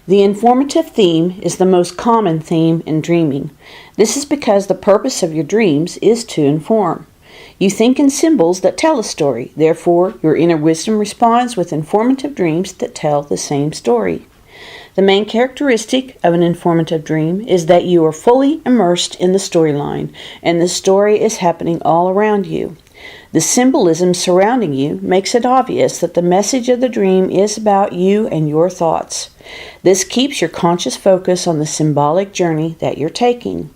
The informative theme is the most common theme in dreaming. This is because the purpose of your dreams is to inform. You think in symbols that tell a story, therefore your inner wisdom responds with informative dreams that tell the same story. The main characteristic of an informative dream is that you are fully immersed in the storyline, and the story is happening all around you. The symbolism surrounding you makes it obvious that the message of the dream is about you and your thoughts. This keeps your conscious focus on the symbolic journey that you're taking.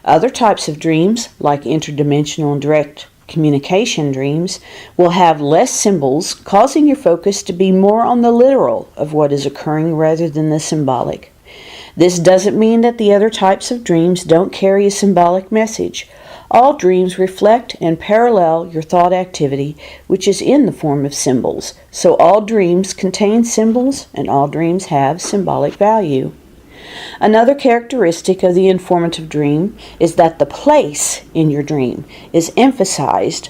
Other types of dreams, like interdimensional and direct communication dreams, will have less symbols, causing your focus to be more on the literal of what is occurring rather than the symbolic. This doesn't mean that the other types of dreams don't carry a symbolic message. All dreams reflect and parallel your thought activity, which is in the form of symbols. So all dreams contain symbols, and all dreams have symbolic value. Another characteristic of the informative dream is that the place in your dream is emphasized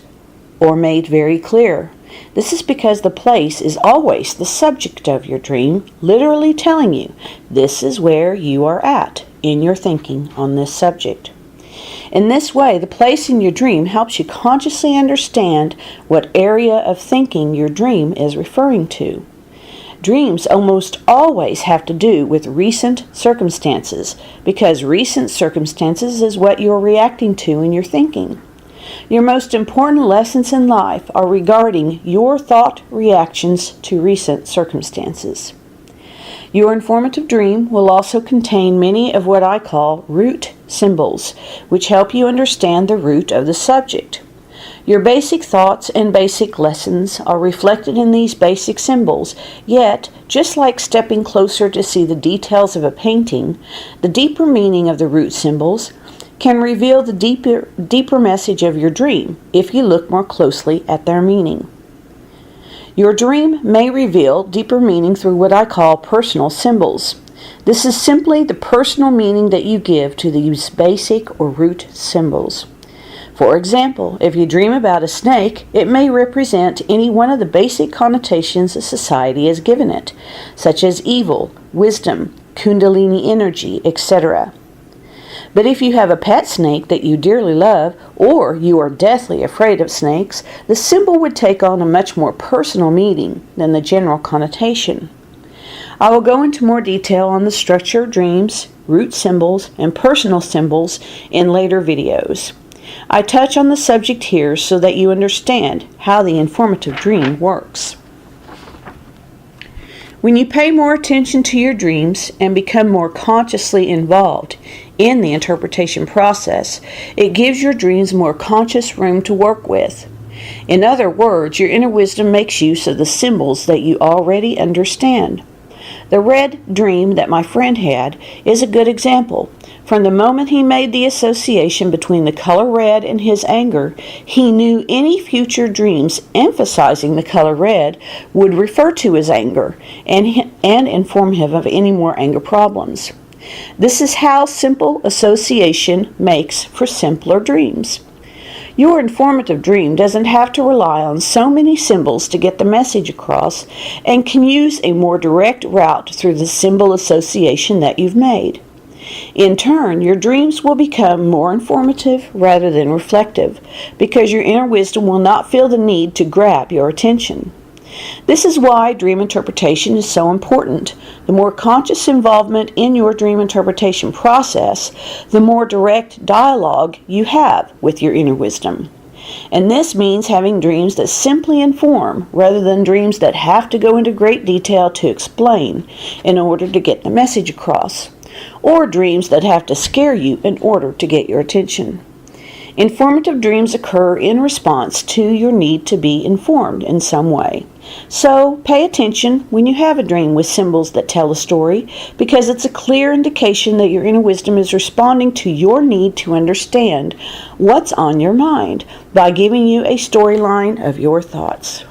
or made very clear. This is because the place is always the subject of your dream, literally telling you this is where you are at in your thinking on this subject. In this way, the place in your dream helps you consciously understand what area of thinking your dream is referring to. Dreams almost always have to do with recent circumstances, because recent circumstances is what you're reacting to in your thinking. Your most important lessons in life are regarding your thought reactions to recent circumstances. Your informative dream will also contain many of what I call root symbols, which help you understand the root of the subject. Your basic thoughts and basic lessons are reflected in these basic symbols, yet, just like stepping closer to see the details of a painting, the deeper meaning of the root symbols can reveal the deeper message of your dream if you look more closely at their meaning. Your dream may reveal deeper meaning through what I call personal symbols. This is simply the personal meaning that you give to these basic or root symbols. For example, if you dream about a snake, it may represent any one of the basic connotations that society has given it, such as evil, wisdom, kundalini energy, etc. But if you have a pet snake that you dearly love, or you are deathly afraid of snakes, the symbol would take on a much more personal meaning than the general connotation. I will go into more detail on the structure of dreams, root symbols, and personal symbols in later videos. I touch on the subject here so that you understand how the informative dream works. When you pay more attention to your dreams and become more consciously involved in the interpretation process, it gives your dreams more conscious room to work with. In other words, your inner wisdom makes use of the symbols that you already understand. The red dream that my friend had is a good example. From the moment he made the association between the color red and his anger, he knew any future dreams emphasizing the color red would refer to his anger and inform him of any more anger problems. This is how simple association makes for simpler dreams. Your informative dream doesn't have to rely on so many symbols to get the message across, and can use a more direct route through the symbol association that you've made. In turn, your dreams will become more informative rather than reflective, because your inner wisdom will not feel the need to grab your attention. This is why dream interpretation is so important. The more conscious involvement in your dream interpretation process, the more direct dialogue you have with your inner wisdom. And this means having dreams that simply inform rather than dreams that have to go into great detail to explain in order to get the message across, or dreams that have to scare you in order to get your attention. Informative dreams occur in response to your need to be informed in some way. So pay attention when you have a dream with symbols that tell a story, because it's a clear indication that your inner wisdom is responding to your need to understand what's on your mind by giving you a storyline of your thoughts.